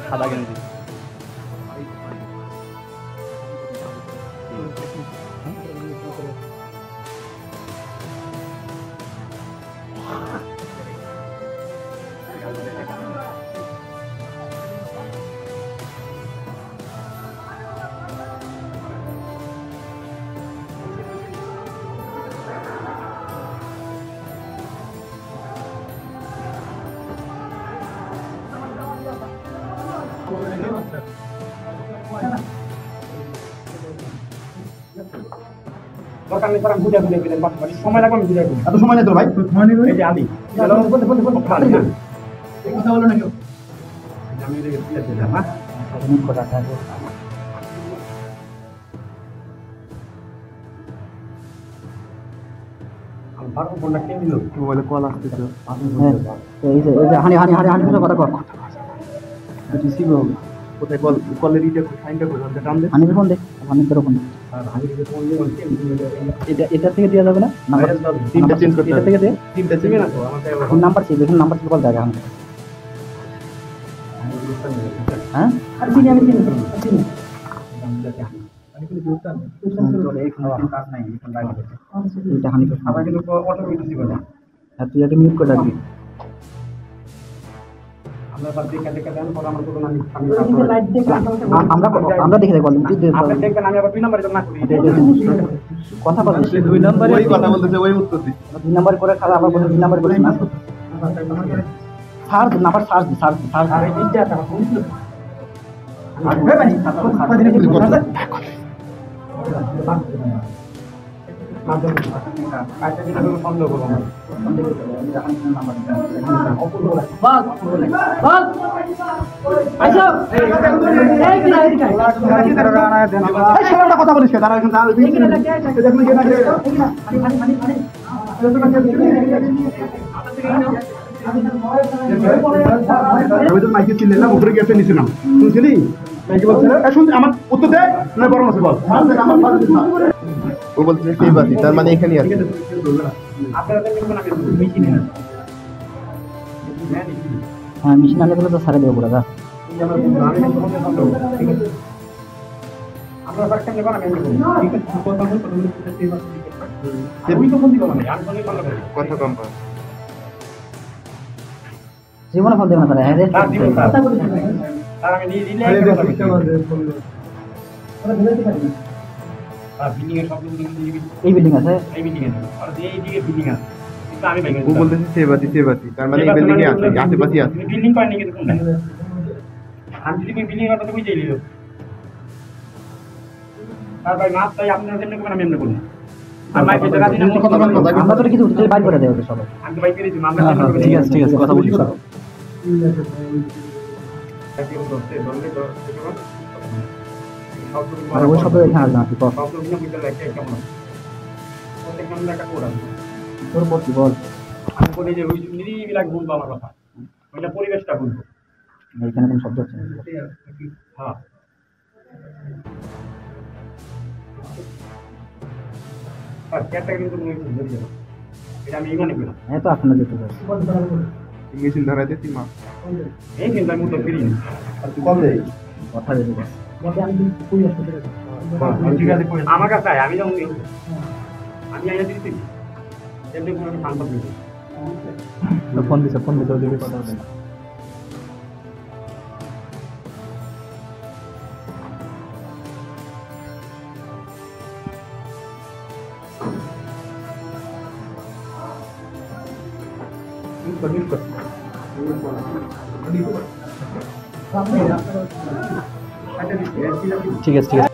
সাদা গেঞ্জি দরকার নেই তারা বুঝা বুঝে দিলেন পাশাপাশি সময় লাগবে বুঝা দিলেন এত সময় নেই তো ভাই এই যে আলি চলো কথা বলো না কেউ আমি রেখে দিলাম হ্যাঁ মিনিট কথা আছে আমি বারো ঘন্টা কেন দিল মোবাইলে কল আসতেছে এই যে হানি কথা কর রিসিভ হবে কোথায় কল কলের ইটা সাইনটা করে আমরা টান দে হানির ফোন দে হানির ফোন আর হানির ফোন দিয়ে এটা থেকে দেওয়া যাবে না নাম্বার তিনটা চেঞ্জ করতে এটা থেকে দে তিনটা চেঞ্জ না তো আমাকে এখন নাম্বার চেঞ্জ এখন নাম্বার চেঞ্জ কল দেখা আমাকে হ্যাঁ আর দিন আমি চিনি আমি কিন্তু জোরটা তোরে এক মিনিট কাজ নাই এখন লাইভ করতে এটা হানি আবার কিন্তু অটোমেটিক দিবে না আর তুই আগে মিউট করে রাখবি আমরা সব দেখে দেন পর আমরা তো আমরা দেখে দেখব আপনি দেখবেন আমি আবার দুই নাম্বারে না করি কথা বলছি দুই নাম্বারে ওই কথা বলতেছে ওই উত্তর দি দুই নাম্বার করে খালা আবার বলে দুই নাম্বার করে না সার্চ নাম্বার সার্চ আর এই তিনটা আছে আর ভাই ভাই কথা দিলে কি কথা মাধ্যম কাজটা দিলে কোনো সন্দেহ করব না কথা বলিস তারা মাইকে চিনলাম উপরে গেছে নিচে নাম শুনছিলি মাইকে বলছে শুনছি আমার উত্তর দেয় না বড় মাসে বল ও বলছে সেবাতি তার মানে এখানে আছে হ্যাঁ মেশিন আনলে তো সারে দেবো পুরো কথা কম পায় জীবনে ফোন দেব না তাহলে হ্যাঁ এই বিল্ডিং আছে এই বিল্ডিং আছে আর এই দিকে বিল্ডিং আছে কিন্তু আমি ভাই ও বলতেছে সেবাতি তার মানে এই বিল্ডিং এ আছে আশেপাশে আছে বিল্ডিং পাইনি কিন্তু কোনটা আমি যদি বিল্ডিং এর কথা কই যাইলিও আর ভাই মাছ তাই আপনারা কেন করবেন আমি এমনি করব আর মাই পেতে রাজি না কথা বলবো আমরা তো কিছু উঠতে বাইর করে দেব সবাই আমি তো বাইর করে দিই আমরা ঠিক আছে কথা বলি আর ওই সব এখানে আসবে না তুই কর তোর বলছি বল আমি বলি যে ওই নিরিবিলাক বলবো আমার কথা ওইটা পরিবেশটা বলবো এখানে কোন শব্দ আছে হ্যাঁ ক্যাটটা কিন্তু এটা আমি ইমানে করি হ্যাঁ তো আপনারা যেতে পারেন মেশিন ধরা দে তুই মা এই কিন্তু আমি তো ফিরি আর তুই কল দে কথা দে বলে আমি কই আসতে ঠিক আছে আমার কাছে আমি যাবো আমি আইনা দিছি এমনি কোনো আমি শান্ত হই তো ফোন দিছে ওদিকে কথা বলে ঠিক আছে